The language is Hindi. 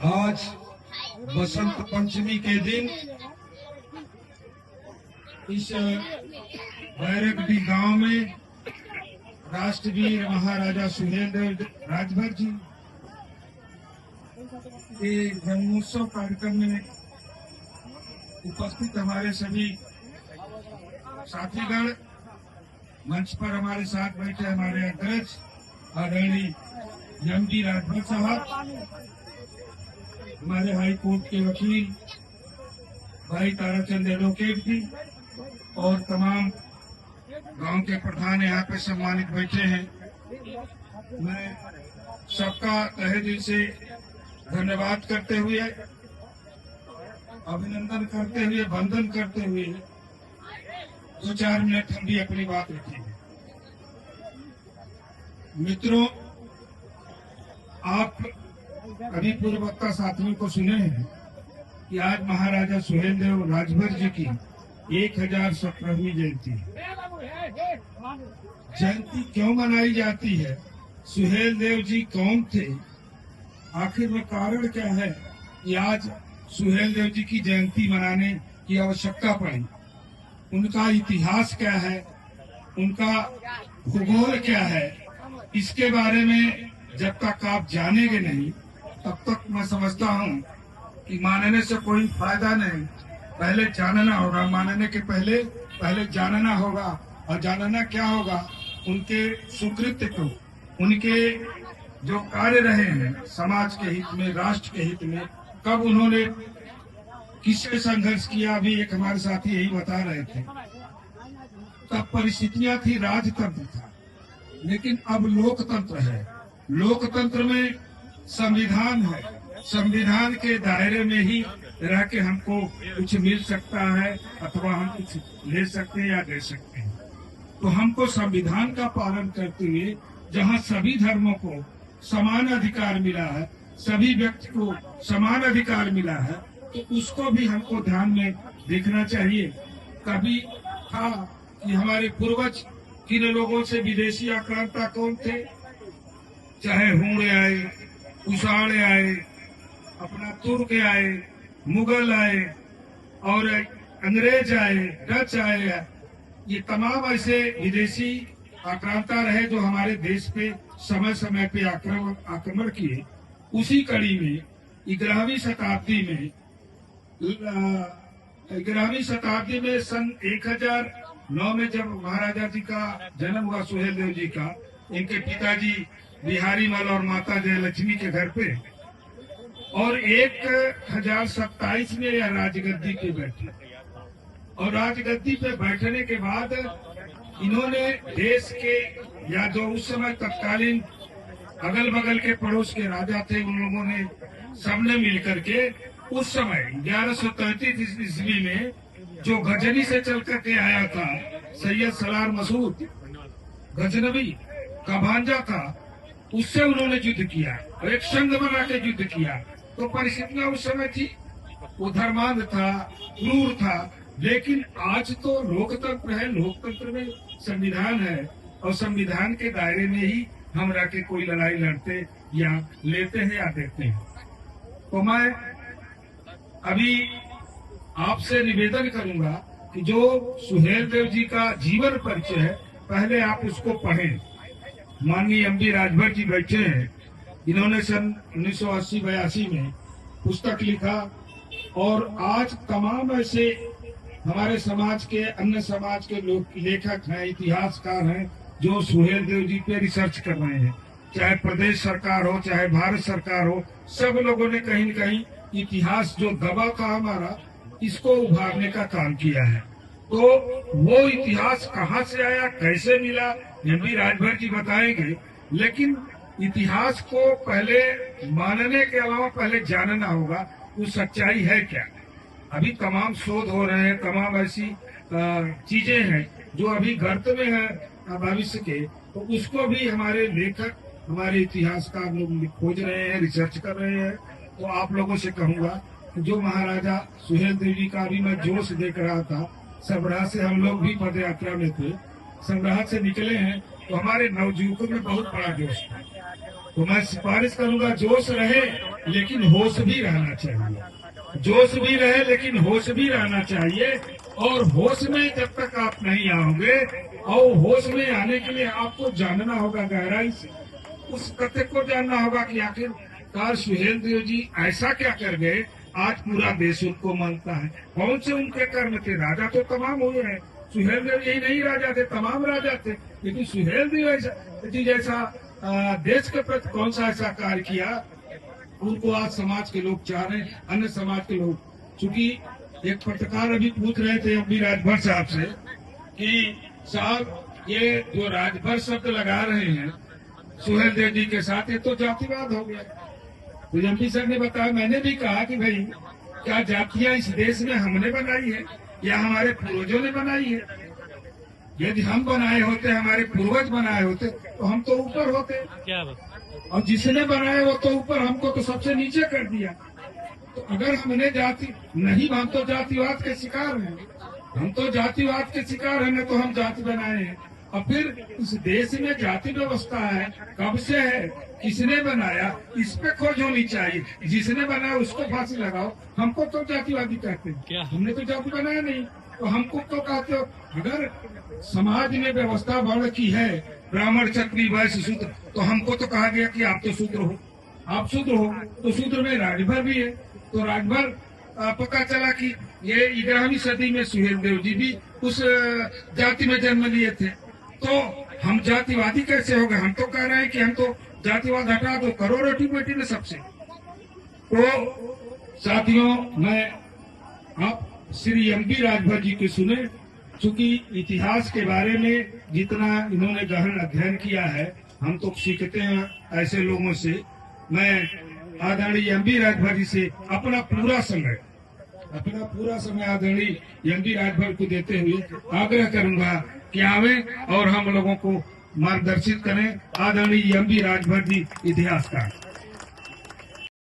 आज बसंत पंचमी के दिन इस बैरकडी गांव में राष्ट्रवीर महाराजा सुहेलदेव राजभर जी के जन्मोत्सव कार्यक्रम में उपस्थित हमारे सभी साथीगण, मंच पर हमारे साथ बैठे हमारे अध्यक्ष आदरणीय एमडी राजभर साहब, हमारे हाई कोर्ट के वकील भाई ताराचंद एडवोकेट जी और तमाम गांव के प्रधान यहाँ पे सम्मानित बैठे हैं। मैं सबका तहे दिल से धन्यवाद करते हुए, अभिनंदन करते हुए, वंदन करते हुए 2-4 मिनट हम भी अपनी बात रखेंगे। मित्रों, आप अभी पूर्व वक्ता साथियों को सुने हैं कि आज महाराजा सुहेलदेव राजभर जी की 1017वीं जयंती है। जयंती क्यों मनाई जाती है? सुहेलदेव जी कौन थे? आखिर में कारण क्या है कि आज सुहेलदेव जी की जयंती मनाने की आवश्यकता पड़ी? उनका इतिहास क्या है? उनका भूगोल क्या है? इसके बारे में जब तक आप जानेंगे नहीं, तब तक मैं समझता हूँ कि मानने से कोई फायदा नहीं। पहले जानना होगा, मानने के पहले जानना होगा। और जानना क्या होगा? उनके सुकृत्य को, उनके जो कार्य रहे हैं समाज के हित में, राष्ट्र के हित में, कब उन्होंने किससे संघर्ष किया। अभी एक हमारे साथी यही बता रहे थे। तब परिस्थितियां थी, राजतंत्र था, लेकिन अब लोकतंत्र है। लोकतंत्र में संविधान है। संविधान के दायरे में ही रह के हमको कुछ मिल सकता है अथवा हम कुछ ले सकते हैं या दे सकते हैं। तो हमको संविधान का पालन करते हुए, जहाँ सभी धर्मों को समान अधिकार मिला है, सभी व्यक्ति को समान अधिकार मिला है, तो उसको भी हमको ध्यान में देखना चाहिए। कभी था कि हमारे पूर्वज किन लोगों से विदेशी आक्रांता कौन थे, चाहे हूण आए, कुषाण आए, अपना तुर्क आए, मुगल आए और अंग्रेज आए, डच आए, ये तमाम ऐसे विदेशी आक्रांता रहे जो हमारे देश पे समय समय पे आक्रमण किए। उसी कड़ी में 11वीं शताब्दी में सन 1009 में जब महाराजा जी का जन्म हुआ, सुहेलदेव जी का, इनके पिताजी बिहारी मल और माता जयलक्ष्मी के घर पे, और 1027 में यह राजगद्दी पे बैठे। और राजगद्दी पे बैठने के बाद इन्होंने देश के, या जो उस समय तत्कालीन अगल बगल के पड़ोस के राजा थे, उन लोगों ने सबने मिलकर के उस समय 1133 ईस्वी में जो गजनी से चल करके आया था, सैयद सलार मसूद गजनवी का भांजा था, उससे उन्होंने युद्ध किया और एक संघ बना के युद्ध किया। तो परिस्थितियां उस समय थी, वो धर्मांध था, क्रूर था। लेकिन आज तो लोकतंत्र है, लोकतंत्र में संविधान है, और संविधान के दायरे में ही हम रह के कोई लड़ाई लड़ते या लेते हैं या देते हैं। तो मैं अभी आपसे निवेदन करूंगा कि जो सुहेलदेव जी का जीवन परिचय है, पहले आप उसको पढ़ें। माननीय एमडी राजभर जी बैठे हैं, इन्होंने सन 1980-82 में पुस्तक लिखा, और आज तमाम ऐसे हमारे समाज के, अन्य समाज के लोग, लेखक हैं, इतिहासकार हैं, जो सुहेलदेव जी पे रिसर्च कर रहे हैं। चाहे प्रदेश सरकार हो, चाहे भारत सरकार हो, सब लोगों ने कहीं न कहीं इतिहास जो दबा था हमारा, इसको उभारने का काम किया है। तो वो इतिहास कहाँ से आया, कैसे मिला, एमडी राजभर जी बताएंगे। लेकिन इतिहास को पहले मानने के अलावा पहले जानना होगा वो सच्चाई है क्या। अभी तमाम शोध हो रहे हैं, तमाम ऐसी चीजें हैं जो अभी गर्त में है भविष्य के, तो उसको भी हमारे लेखक, हमारे इतिहासकार लोग खोज रहे हैं, रिसर्च कर रहे हैं। तो आप लोगों से कहूंगा कि जो महाराजा सुहेलदेव जी का अभी मैं जोश देख रहा था, सबराह से हम लोग भी पद यात्रा में थे, संग्रह से निकले हैं, तो हमारे नवयुवकों में बहुत बड़ा जोश था। तो मैं सिफारिश करूंगा जोश रहे, लेकिन होश भी रहना चाहिए। जोश भी रहे लेकिन होश भी रहना चाहिए। और होश में जब तक आप नहीं आओगे, और होश में आने के लिए आपको जानना होगा, गहराई से उस तथ्य को जानना होगा कि आखिरकार सुहेलदेव जी ऐसा क्या कर गए आज पूरा देश उनको मानता है। कौन से उनके कर्म थे? राजा तो तमाम हुए हैं, सुहेलदेव यही नहीं राजा थे, तमाम राजा थे, लेकिन सुहेलदेव जी जैसा देश के प्रति कौन सा ऐसा कार्य किया, उनको आज समाज के लोग चाह रहे हैं, अन्य समाज के लोग। चूंकि एक पत्रकार अभी पूछ रहे थे अभी राजभर साहब से कि साहब ये जो राजभर शब्द लगा रहे हैं सुहेलदेव जी के साथ, ये तो जातिवाद हो गया। तो एमपी सर ने बताया, मैंने भी कहा कि भाई क्या जातियां इस देश में हमने बनाई है या हमारे पूर्वजों ने बनाई है? यदि हम बनाए होते, हमारे पूर्वज बनाए होते, तो हम तो ऊपर होते, और जिसने बनाए वो तो ऊपर, हमको तो सबसे नीचे कर दिया। तो अगर हमने जाति नहीं, हम तो जातिवाद के शिकार हैं, हम तो जातिवाद के शिकार हैं, तो हम जाति बनाए हैं। और फिर इस देश में जाति व्यवस्था है, कब से है, किसने बनाया, इस पे खोज होनी चाहिए। जिसने बनाया उसको फांसी लगाओ। हमको तो जातिवादी कहते हैं, हमने तो जाति बनाया नहीं, तो हमको तो कहते हो। अगर समाज में व्यवस्था बढ़ की है, ब्राह्मण क्षत्रिय वैश्य शूद्र, तो हमको तो कहा गया कि आप तो शूद्र हो, आप शूद्र हो, तो शूद्र में राजभर भी है। तो राजभर पता चला कि ये 11वीं सदी में सुहेलदेव जी भी उस जाति में जन्म लिए थे। तो हम जातिवादी कैसे हो गए? हम तो कह रहे हैं कि हम तो जातिवाद हटा दो, करो रोटी बेटी में सबसे। तो साथियों, मैं आप श्री एमपी राजभर जी के सुने, चूंकि इतिहास के बारे में जितना इन्होंने गहन अध्ययन किया है, हम तो सीखते हैं ऐसे लोगों से। मैं आदरणीय एमपी राजभर जी से अपना पूरा समय आदरणीय एमपी राजभर को देते हुए आग्रह करूंगा कि आवे और हम लोगों को मार्गदर्शित करें। आदरणीय एमपी राजभर जी, इतिहासकार।